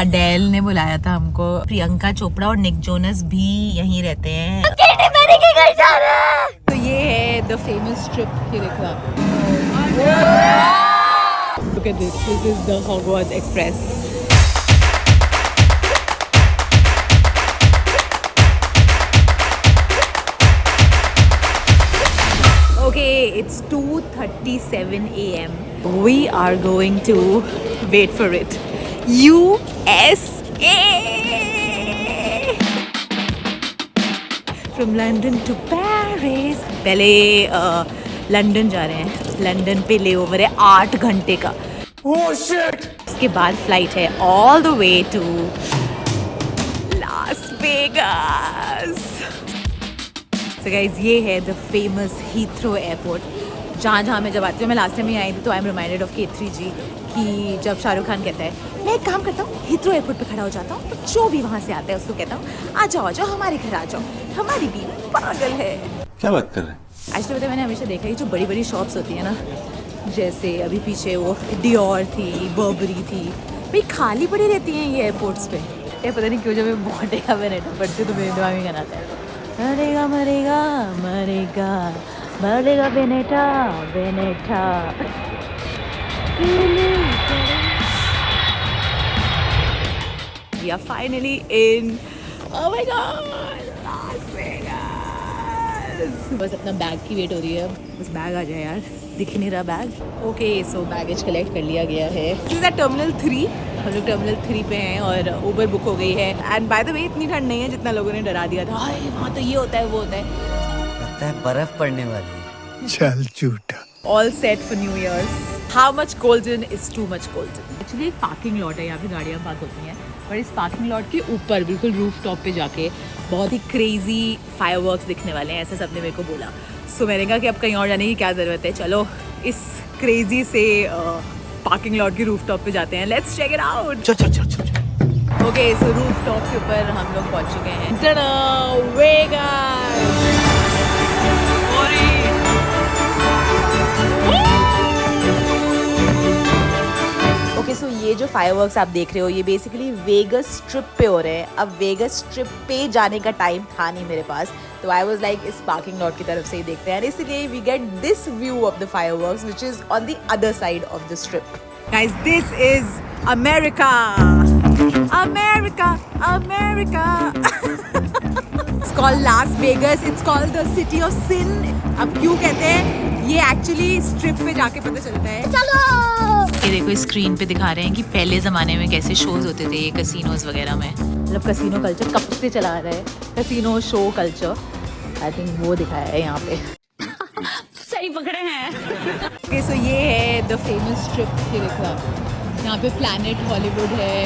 अडेल ने बुलाया था हमको। प्रियंका चोपड़ा और निक जोनस भी यहीं रहते हैं। तो ये है द फेमस ट्रिप। ये देखो आप, look at this is the Hogwarts Express. Okay, it's 2:37 a.m. We are going to wait for it. USA. From London to Paris. पहले लंदन जा रहे हैं। लंदन पे लेओवर है 8 घंटे का। Oh shit! उसके बाद फ्लाइट है all the way to Las Vegas. So guys, ये है द फेमस हीथ्रो एयरपोर्ट। जहाँ मैं जब आती हूँ, मैं लास्ट टाइम ही आई थी तो I am reminded of K3G कि जब शाहरुख खान कहता है मैं एक काम करता हूँ, हीथ्रो एयरपोर्ट पे खड़ा हो जाता हूँ, तो जो भी वहाँ से आता है उसको कहता हूँ आ जाओ हमारे घर आ जाओ, हमारी बीवी पागल है। क्या बात कर रहे हैं? एक्चुअली पता है, मैंने हमेशा देखा है जो बड़ी बड़ी शॉप्स होती है ना, जैसे अभी पीछे वो डियोर थी, बर्बरी थी, भाई खाली पड़ी रहती हैं ये एयरपोर्ट्स पे। ये पता नहीं क्यों जब मैं मोटेगा बेनेटा पढ़ती तो मेरे दिमाग में गाना आता है मरेगा मरेगा मरेगा मरेगा बेनेटा बेनेटा। We are finally in, oh my god, Las Vegas. बस अपना बैग की वेट हो रही है, बस बैग आ जाए यार, दिख ही नहीं रहा बैग। ओके, सो बैगेज कलेक्ट कर लिया गया है। टर्मिनल 3, हम लोग टर्मिनल 3 पे हैं और उबर बुक हो गई है। एंड बाय द वे इतनी ठंड नहीं है जितना लोगों ने डरा दिया था, हाय वहाँ तो ये होता है वो होता है, लगता है बर्फ पड़ने वाली है। चल झूठा। All set for New Year's. How much golden is too much golden? Actually एक पार्किंग लॉट है, यहाँ पे गाड़ियाँ पार्क होती हैं, पर इस पार्किंग लॉट के ऊपर बिल्कुल रूफ टॉप पे जाके बहुत ही क्रेजी फायरवर्क्स दिखने वाले हैं, ऐसा सबने मेरे को बोला। सो मैंने कहा कि अब कहीं और जाने की क्या ज़रूरत है, चलो इस क्रेजी से पार्किंग लॉट के रूफ टॉप पे जाते हैं। Let's check it out. Okay, so roof top के ऊपर हम लोग पहुँच चुके हैं। वेगास। ओके, सो ये जो फायरवर्क्स आप देख रहे हो ये बेसिकली वेगस स्ट्रिप पे हो रहे हैं। अब वेगस स्ट्रिप पे जाने का टाइम था नहीं मेरे पास, तो आई वाज लाइक इस पार्किंग लॉट की तरफ से ही देखते हैं, इसलिए we get this view of the fireworks which is on the other side of the strip. Guys, this is America, America, America. It's called Las Vegas. It's called the city of sin. अब क्यों कहते हैं ये actually strip पे जाके पता चलता है। चलो ये देखो, स्क्रीन पे दिखा रहे हैं कि पहले ज़माने में कैसे शोज होते थे ये कसिनोज वगैरह में। मतलब कसिनो कल्चर कब से चला रहा है, casino show culture, I think वो दिखाया है यहाँ पे। सही पकड़े हैं। ओके, सो ये है द फेमस स्ट्रिप। ये देखो आप, यहाँ पे प्लैनेट हॉलीवुड है,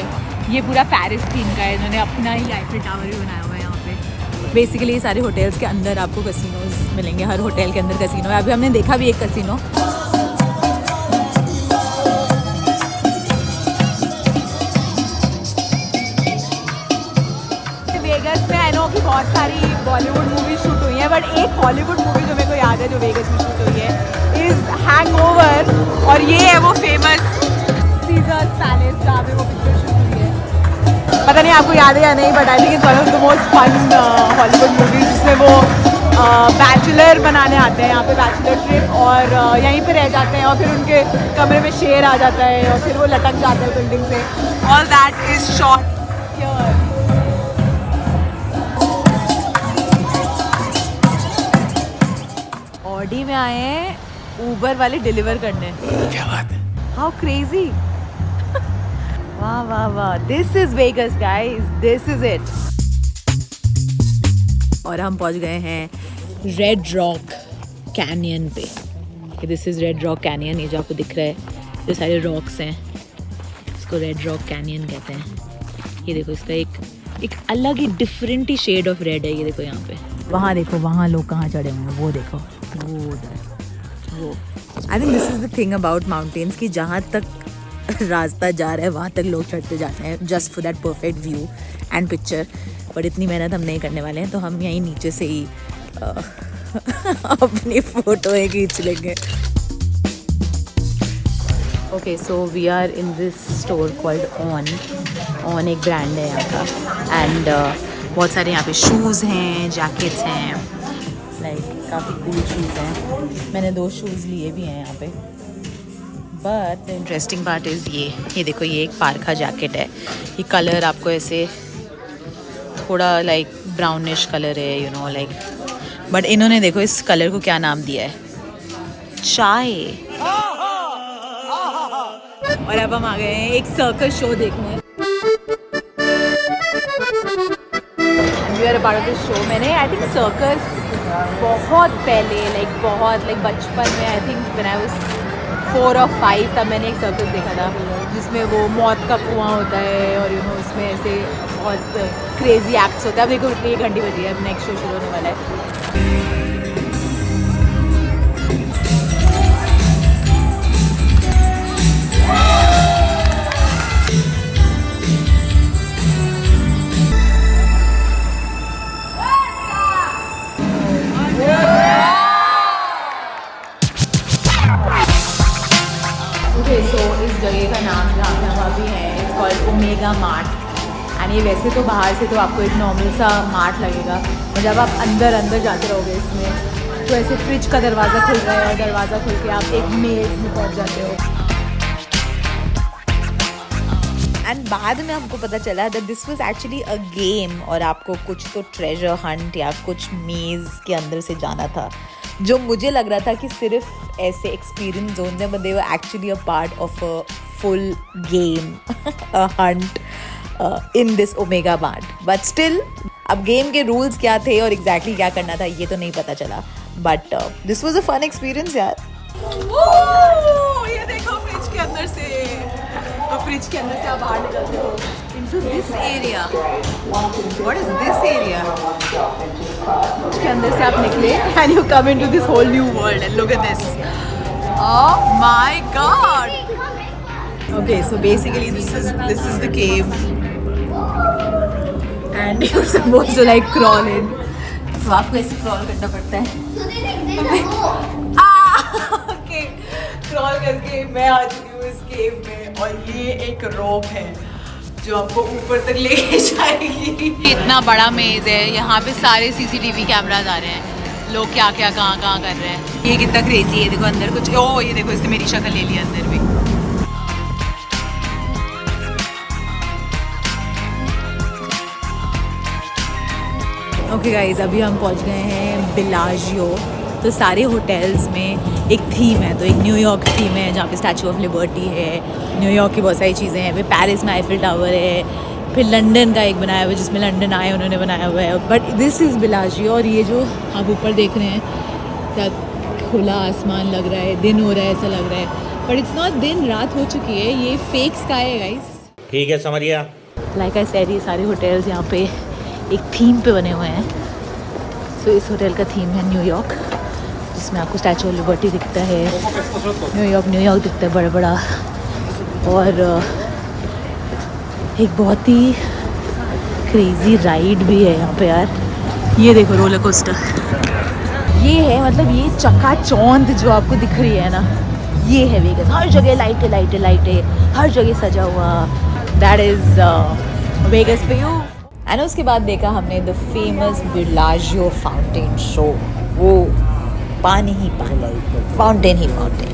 ये पूरा पेरिस थीम का है, इन्होंने अपना ही आईफिल टावर भी बनाया हुआ है यहाँ पे। बेसिकली ये सारे होटल्स के अंदर आपको कसिनोज मिलेंगे, हर होटल के अंदर कसिनो है। अभी हमने देखा भी एक कसिनो। वेगस में आई नो कि बहुत सारी बॉलीवुड मूवी शूट हुई हैं, बट एक हॉलीवुड मूवी जो मेरे को याद है जो वेगस में शूट हुई है इज हैंगओवर, और ये है वो फेमस सीजर्स पैलेस जहाँ पे वो पिक्चर शूट हुई है। पता नहीं आपको याद है या नहीं, but I think it's one of the most fun Hollywood movie, जिसमें वो बैचलर बनाने आते हैं यहाँ पे, बैचलर ट्रिप, और यहीं पे रह जाते हैं और फिर उनके कमरे में शेर आ जाता है और फिर वो लटक जाता है बिल्डिंग से। All that is shot here. Audi में आए हैं ऊबर वाले डिलीवर करने। क्या बात है, हाउ क्रेजी। वाह वाह वाह, this is Vegas guys, this is it. और हम पहुंच गए हैं रेड रॉक कैनियन पे। This is red rock canyon, ये जो आपको दिख रहा है, जो सारे रॉक्स हैं इसको रेड रॉक कैनियन कहते हैं। ये देखो, इसका एक अलग ही डिफरेंट ही शेड ऑफ रेड है। ये देखो यहाँ पे, वहाँ देखो, वहाँ लोग कहाँ चढ़े हुए हैं, वो देखो, वो उधर, वो। आई think this is the thing about mountains कि जहाँ तक रास्ता जा रहा है वहाँ तक लोग चढ़ते जाते हैं just for that perfect view and picture. But इतनी मेहनत हम नहीं करने वाले हैं, तो हम यहीं नीचे से ही अपनी फोटोएं खींच लेंगे। Okay, so we are in this store called on, on एक ब्रांड है यहाँ का। एंड बहुत सारे यहाँ पे शूज़ हैं, जैकेट्स हैं, लाइक काफ़ी कूल शूज़ हैं। मैंने 2 शूज़ लिए भी हैं यहाँ पे। But the interesting part is ये देखो, ये एक पारखा जैकेट है। ये कलर आपको ऐसे थोड़ा लाइक ब्राउनिश कलर है, यू नो लाइक, बट इन्होंने देखो इस कलर को क्या नाम दिया है, चाय। और अब हम आ गए हैं एक सर्कस शो देखने। We are a part of this show. मैंने आई थिंक सर्कस बहुत पहले बहुत बचपन में, I think when I was 4 और 5 तब मैंने एक सर्कस देखा था जिसमें वो मौत का कुआं होता है और यू नो उसमें ऐसे बहुत क्रेजी एक्ट्स होते हैं। अब देखो 1 घंटी बजी है, अब नेक्स्ट शो शुरू होने वाला है। सो इस जगह का नाम जहाँ पे हम अभी हैं, it's called omega mart. And ये वैसे तो बाहर से तो आपको एक नॉर्मल सा मार्ट लगेगा, और जब आप अंदर जाते रहोगे इसमें तो ऐसे फ्रिज का दरवाज़ा खुल रहा है और दरवाज़ा खुल के आप एक मेज़ में पहुँच जाते हो। एंड बाद में हमको पता चला that this was actually a game, और आपको कुछ तो ट्रेजर हंट या कुछ मेज़ के अंदर से जाना था, जो मुझे लग रहा था कि सिर्फ ऐसे एक्सपीरियंस जोन है, but they were actually a part of a full game, a Hunt in this omega mart. But still अब गेम के रूल्स क्या थे और एग्जैक्टली क्या करना था ये तो नहीं पता चला, but this was a fun experience यार। ये देखो फ्रिज के अंदर से, और फ्रिज के अंदर से आप बाहर निकलते हो into this area. What is this area? उसके अंदर से आप निकले and you come into this whole new world and look at this. Oh my God! Okay, so basically this is the cave and you're supposed to like crawl in. तो आपको ऐसे crawl करना पड़ता है। Okay, crawl करके मैं आ चुकी हूँ इस केव में, और ये एक रोप है जो आपको ऊपर तक लेके जाएगी। इतना बड़ा मेज है, यहाँ पे सारे सीसीटीवी कैमराज आ रहे हैं, लोग क्या क्या कहाँ कहाँ कर रहे हैं। ये कितना क्रेजी है, देखो अंदर कुछ, ओ ये देखो इसने मेरी शक्ल ले ली अंदर भी। ओके गाइज, अभी हम पहुँच गए हैं बेलाजियो। तो सारे होटल्स में एक थीम है, तो एक न्यूयॉर्क थीम है जहाँ पे स्टैचू ऑफ लिबर्टी है, न्यूयॉर्क की बहुत सारी चीज़ें हैं, फिर पेरिस में आईफिल टावर है, फिर लंदन का एक बनाया हुआ है जिसमें लंदन आए उन्होंने बनाया हुआ है। बट दिस इज़ बेलाजियो, और ये जो आप ऊपर देख रहे हैं क्या खुला आसमान लग रहा है, दिन हो रहा है ऐसा लग रहा है, बट इट्स नॉट दिन, रात हो चुकी है, ये फेक स्काई है गाइस। ठीक है समरिया। लाइक आई सेड, ये सारे होटल्स यहाँ पे एक थीम पे बने हुए हैं। सो इस होटल का थीम है न्यूयॉर्क, जिसमें आपको स्टैचू ऑफ लिबर्टी दिखता है, न्यूयॉर्क दिखता है बड़ा बड़ा, और एक बहुत ही क्रेजी राइड भी है यहाँ पे यार। ये देखो रोलर कोस्टर, ये है मतलब ये चकाचौंध जो आपको दिख रही है ना, ये है वेगस। हर जगह लाइटें लाइटें लाइटें, हर जगह सजा हुआ। That is Vegas for you. And उसके बाद देखा हमने the famous Bellagio fountain show. वो पानी ही पानी, फाउंटेन ही फाउंटेन।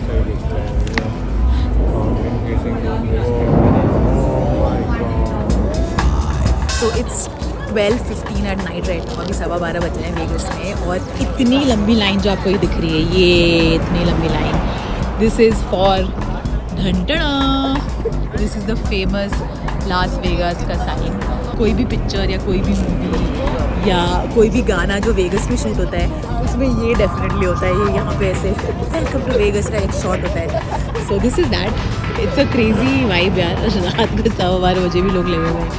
So it's 12:15 at night right now, अभी 12:15 बज रहे हैं वेगस में, और इतनी लंबी लाइन जो आपको ये दिख रही है, ये इतनी लंबी लाइन, दिस इज़ फॉर घंटना, this is the famous Las Vegas का साइन। कोई भी पिक्चर या कोई भी मूवी या कोई भी गाना जो वेगस में शूट होता है, उसमें ये डेफिनेटली होता है। ये यहाँ पे ऐसे वेलकम टू वेगस का एक शॉट होता है। So this is that, it's a crazy vibe यार। रात को 12:15 बजे भी लोग लगे हुए हैं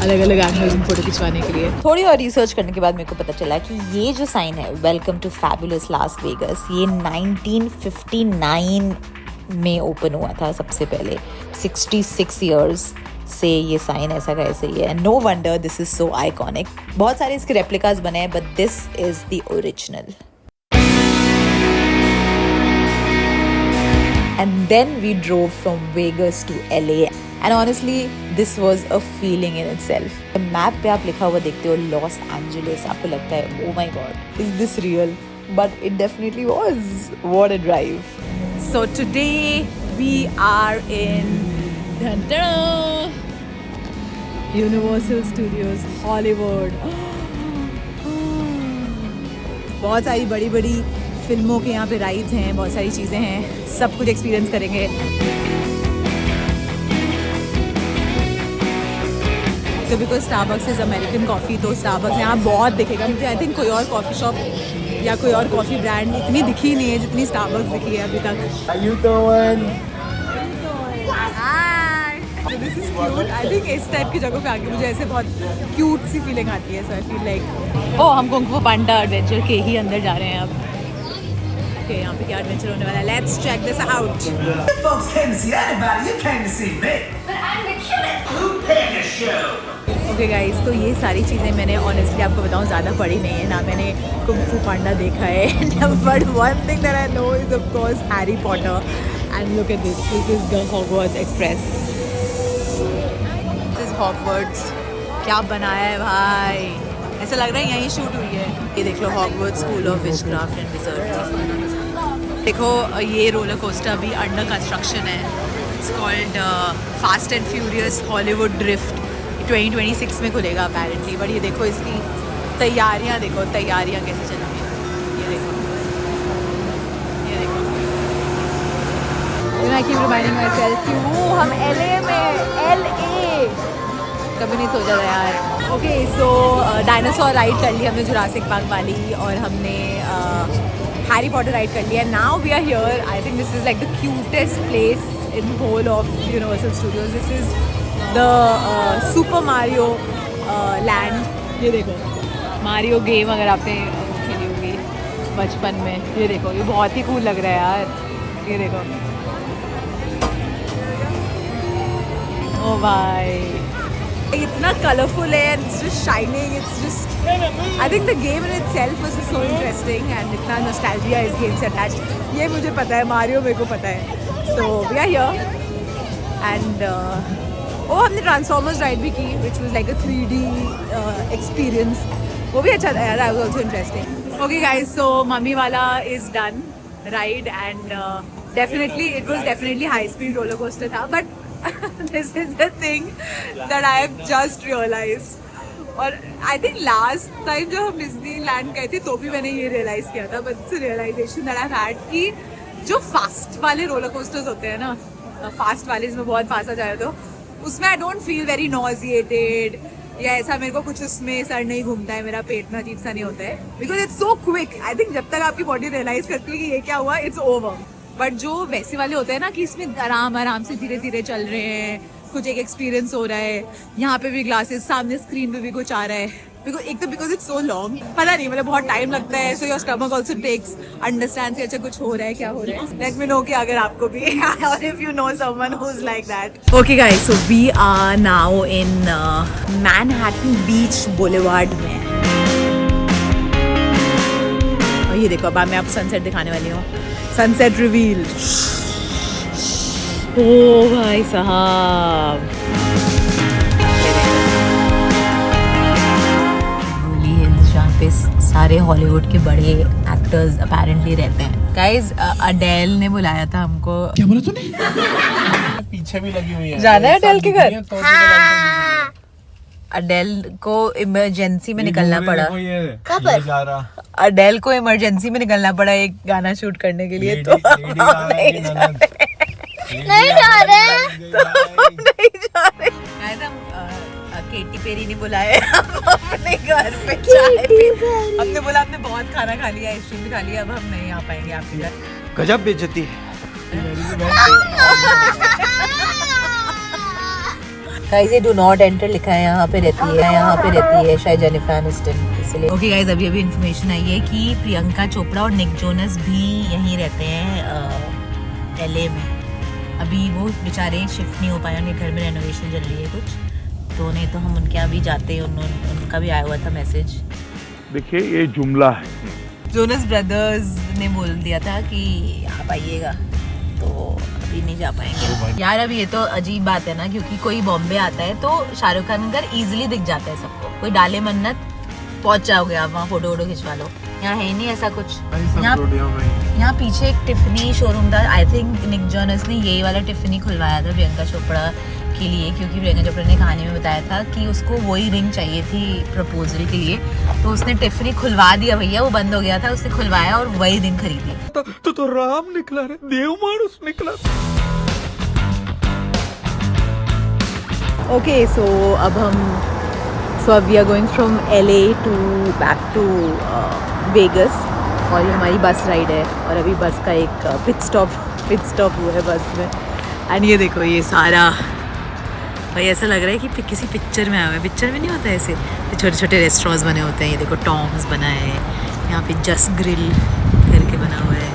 अलग अलग एंगल्स में फोटो खिंचवाने के लिए। थोड़ी और रिसर्च करने के बाद मेरे को पता चला कि ये जो साइन है, welcome to fabulous Las Vegas, ये 1959 में ओपन हुआ था सबसे पहले। 66 ईयर्स से ये साइन ऐसा का ऐसे ही है। No wonder this is so iconic. बहुत सारे इसके रेप्लिकास बने हैं, but this is the original. and then we drove from Vegas to LA. And honestly, this was a feeling in itself. Map पे आप लिखा हुआ देखते हो लॉस एंजलिस, आपको लगता है oh my god, is this real? But it definitely was. What a drive. So today we are in Universal Studios Hollywood. बहुत सारी बड़ी बड़ी फिल्मों के यहाँ पे राइड्स हैं, बहुत सारी चीज़ें हैं, सब कुछ एक्सपीरियंस करेंगे. तो because Starbucks is American coffee, तो स्टारबक्स यहाँ बहुत दिखेगा मुझे. आई थिंक कोई और कॉफ़ी शॉप या कोई और कॉफ़ी ब्रांड इतनी दिखी नहीं है जितनी स्टारबक्स दिखी है अभी तक. This is cute. I think इस टाइप की जगह पे आके मुझे ऐसे बहुत क्यूट सी फीलिंग आती है. सो आई फील लाइक हम कुंग फू पांडा एडवेंचर के ही अंदर जा रहे हैं अब. ओके, यहाँ पे क्या एडवेंचर होने वाला है? Let's check this out. Okay guys, तो ये सारी चीज़ें मैंने ऑनेस्टली आपको बताऊँ ज़्यादा पढ़ी नहीं है ना. मैंने कुंग फू पांडा देखा है but one thing that I know is of course Harry Potter. And look at this, this is the Hogwarts express. This is Hogwarts. क्या बनाया है भाई, ऐसा लग रहा है यहीं शूट हुई है. ये देख लो, Hogwarts school of witchcraft and wizardry. देखो, ये रोलर कोस्टर भी अंडर कंस्ट्रक्शन है. It's called Fast and Furious Hollywood drift. 2026 में खुलेगा अपेरेंटली. बट ये देखो, इसकी तैयारियां देखो, तैयारियां कैसे चल रही हैं. ये देखो, ये देखो. I keep reminding myself कि वो हम LA में, LA कभी नहीं सोचा था यार. ओके, सो डायनासोर राइड कर ली हमने, जुरासिक पार्क वाली, और हमने हैरी पॉटर राइड कर लिया. Now we are here. I think this is like the cutest place in whole of Universal Studios. This is the super Mario land. ये देखो, Mario game अगर आपने खेली होगी बचपन में. ये देखो, ये बहुत ही कूल लग रहा है यार. ये देखो, ओ भाई, इतना कलरफुल है. It's just shining. It's just, I think the game in itself was so interesting and इतना नॉस्टैल्जिया इस गेम से अटैच्ड. ये मुझे पता है, मारियो मेरे को पता है. So we are here and हमने ट्रांसफॉर्मर्स राइड भी की, which was like a 3D experience. वो भी अच्छा था यार. I was also interesting. Okay guys, so Mummy वाला is done ride and definitely it was definitely high speed roller coaster था. But this is the thing that I have just realised. और I think last time जब हम Disneyland गए थे तो भी मैंने ये रियलाइज़ किया था. But it's realization that I have had कि जो फास्ट वाले रोलर कोस्टर्स होते हैं ना, फास्ट वाले जिसमें बहुत फास्ट आ जाए, तो उसमें I don't feel very nauseated या ऐसा. मेरे को कुछ उसमें सर नहीं घूमता है, मेरा पेट में अजीब सा नहीं होता है, because it's so quick. I think जब तक आपकी बॉडी रियलाइज करती है कि ये क्या हुआ, इट्स ओवर. बट जो वैसे वाले होते हैं ना, कि इसमें आराम आराम से धीरे धीरे चल रहे हैं, कुछ एक एक्सपीरियंस हो रहा है. यहाँ पे भी ग्लासेस, सामने स्क्रीन पे भी कुछ आ रहा है. बिकॉज इट्स सो लॉन्ग, पता नहीं, मतलब बहुत टाइम लगता है. So your stomach also takes understand कि अच्छा कुछ हो रहा है, क्या हो रहा है. लेट मी नो कि अगर आपको भी, और if you know someone who is like that. Okay guys, so we are now in Manhattan Beach Boulevard में. और ये देखो, अब मैं आपको सनसेट दिखाने वाली हूँ. Sunset reveal. ओ भाई साहब, जहाँ पे सारे हॉलीवुड के बड़े एक्टर्स अपेरेंटली रहते हैं. गाइस, अडेल ने बुलाया था हमको. क्या बोला तूने? पीछे भी लगी हुई है. जाना है अडेल के घर? अडेल को इमरजेंसी में निकलना पड़ा. कहाँ पर? अडेल को इमरजेंसी में निकलना पड़ा एक गाना शूट करने के लिए. तो नहीं जा रहे. केटी पेरी ने बुलाया अपने घर पे चाय पी. हमने बोला हमने बहुत खाना खा लिया, आइसक्रीम भी खा लिया, अब हम नहीं आ पाएंगे आपके घर. गजब बेइज्जती है. गाइस, ये डू नॉट एंटर लिखा है, यहाँ पे रहती है शायद जेनिफर एनिस्टन, इसलिए. ओके गाइस, अभी इन्फॉर्मेशन आई है कि प्रियंका चोपड़ा और निक जोनस भी यहीं रहते हैं LA में. अभी वो बेचारे शिफ्ट नहीं हो पाए, उनके घर में रेनोवेशन चल रही है कुछ, तो नहीं तो हम उनके यहाँ भी जाते. उनका भी आया हुआ था मैसेज. देखिए, ये जुमला है. जोनस ब्रदर्स ने बोल दिया था कि आप आइएगा, तो अभी नहीं जा पाएंगे यार। अब ये तो अजीब बात है ना, क्योंकि कोई बॉम्बे आता है तो शाहरुख खान का घर इजीली दिख जाता है सबको। कोई डाले मन्नत पहुंच जाओगे आप, वहाँ फोटो वोटो खिंचवा लो। यहाँ है ही नहीं ऐसा कुछ। यहाँ पीछे एक टिफनी शोरूम था, आई थिंक निक जोनस ने यही वाला टिफनी खुलवाया था प्रियंका चोपड़ा के लिए, क्योंकि प्रियंका चोपड़ा ने कहानी में बताया था कि उसको वही रिंग चाहिए थी प्रपोजल के लिए, तो उसने टिफनी खुलवा दिया भैया, वो बंद हो गया था, उसने खुलवाया और वही रिंग खरीदी। तो राम निकला रे, देव मानुस निकला। ओके सो अब we are going from LA to back to Vegas, और ये हमारी बस राइड है। और अभी बस का एक पिट स्टॉप हुआ है बस में। एंड ये देखो, ये सारा भाई ऐसा लग रहा है कि किसी पिक्चर में आया हुआ है। पिक्चर में नहीं होता है ऐसे छोटे छोटे रेस्टोरेंट्स बने होते हैं। ये देखो टॉम्स बना है, यहाँ पे जस्ट ग्रिल करके बना हुआ है,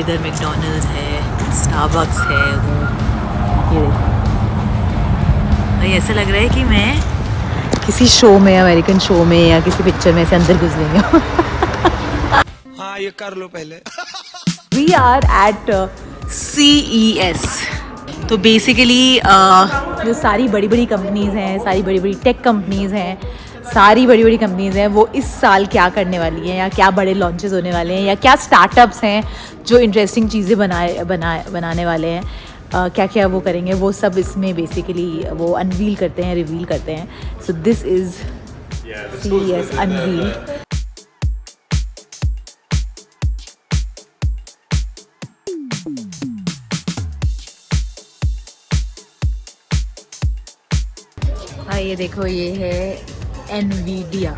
इधर मैकडॉनल्ड्स है, स्टारबक्स है उधर। ये देखो भाई ऐसा लग रहा है कि मैं किसी शो में, अमेरिकन शो में या किसी पिक्चर में से अंदर घुस गई हूँ। हाँ ये कर लो पहले। We are at CES। तो बेसिकली जो सारी बड़ी बड़ी कंपनीज़ हैं, सारी बड़ी बड़ी टेक कंपनीज़ हैं, सारी बड़ी बड़ी कंपनीज़ हैं, वो इस साल क्या करने वाली हैं, या क्या बड़े लॉन्चेस होने वाले हैं, या क्या स्टार्टअप्स हैं जो इंटरेस्टिंग चीज़ें बनाने वाले हैं, क्या क्या वो करेंगे, वो सब इसमें बेसिकली वो अनवील करते हैं, रिवील करते हैं। So this is CES unveil. हाँ ये देखो, ये है एनवीडिया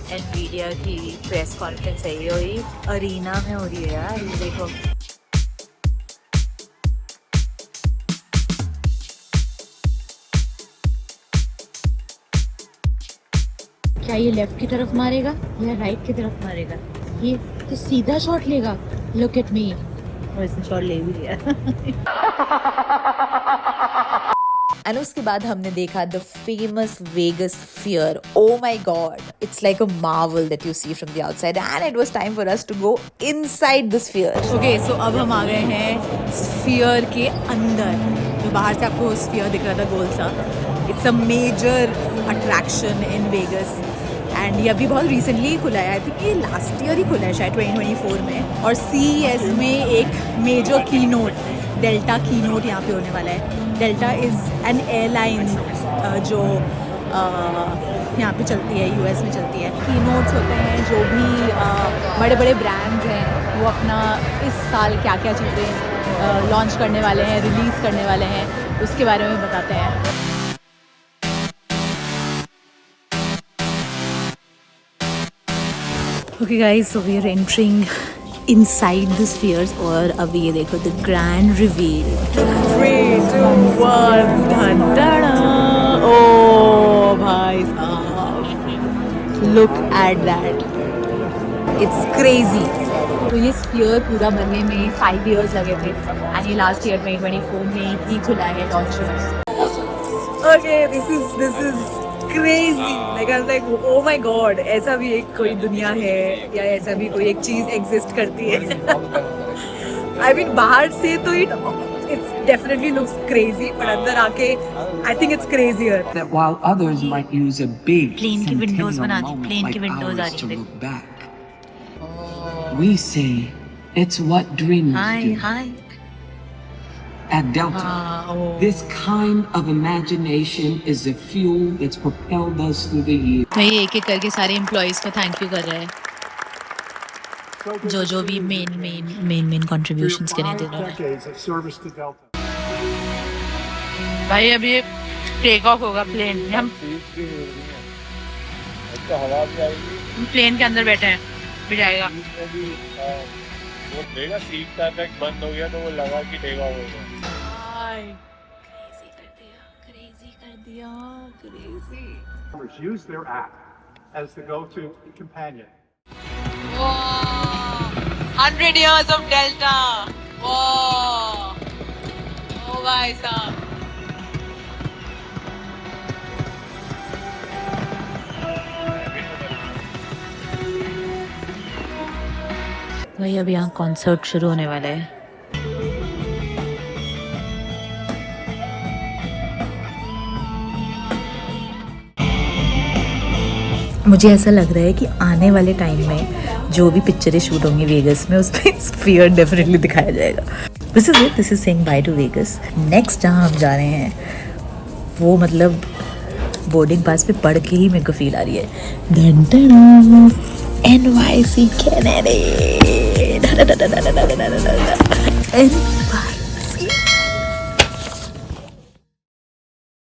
की प्रेस कॉन्फ्रेंस है, ये अरीना में हो रही है यार। ये देखो क्या ये लेफ्ट की तरफ मारेगा या राइट की तरफ मारेगा? ये तो सीधा शॉट लेगा। लुक एट मी, और इसने शॉट ले भी लिया। एंड उसके बाद हमने देखा the famous Vegas sphere. Oh my god, it's like a marvel that you see from the outside, and it was time for us to go inside the sphere. Okay so अब हम आ गए हैं sphere के अंदर। जो बाहर से आपको स्फीयर दिख रहा था गोल सा, it's a major attraction in Vegas, and ये अभी बहुत रिसेंटली खुला है। आई थिंक ये लास्ट ईयर ही खुला है शायद 2024 में। और CES में एक मेजर कीनोट, डेल्टा कीनोट यहाँ पे होने वाला है। डेल्टा इज़ एन एयरलाइन जो यहाँ पे चलती है, US में चलती है। कीनोट्स होते हैं जो भी बड़े बड़े ब्रांड्स हैं, वो अपना इस साल क्या क्या चीज़ें लॉन्च करने वाले हैं, रिलीज़ करने वाले हैं, उसके बारे में बताते हैं। Okay guys, so we are entering inside the spheres, और अभी ये देखो the grand reveal। 3, 2, 1, dun, dun, dun। Oh भाई साहब, look at that, it's crazy। तो ये स्फीयर पूरा बनने में 5 years लगे थे, and ये लास्ट ईयर 2024 में ही खुला है launch. Okay, this is crazy, like I was like oh my god, ऐसा भी एक कोई दुनिया है, या ऐसा भी कोई एक चीज एग्जिस्ट करती है। I mean बाहर से तो it definitely looks crazy, but अंदर आके I think it's crazier। That while others might use a big plane की विंडोज बना दी, moment प्लेन की like विंडोज आ ours to रही look back, we say it's what dreamers do. Hi At Delta, this kind of imagination is the fuel that's propelled us through the years. मैं ये एक एक करके सारे एम्प्लॉइज को थैंक यू कर रहा है, जो भी मेन कंट्रीब्यूशंस करे थे उन्होंने। भाई अभी टेक ऑफ होगा प्लेन, हम प्लेन के अंदर बैठे हैं, भी जाएगा। वो देगा, सीट का इफेक्ट बंद हो गया तो वो लगा कि टेक ऑफ होगा। Use their app as the go-to companion. Wow, 100 years of Delta. Wow, oh भाई साहब। भाई अभी यहाँ कॉन्सर्ट शुरू होने वाला है। मुझे ऐसा लग रहा है कि आने वाले टाइम में जो भी पिक्चरें शूट होंगी वेगस में उसमें स्फीयर डेफिनेटली दिखाया जाएगा। This is it, this is saying bye to Vegas. Next जहाँ हम जा रहे हैं वो मतलब बोर्डिंग पास पे पढ़ के ही मेरे को फील आ रही है। NYC Kennedy।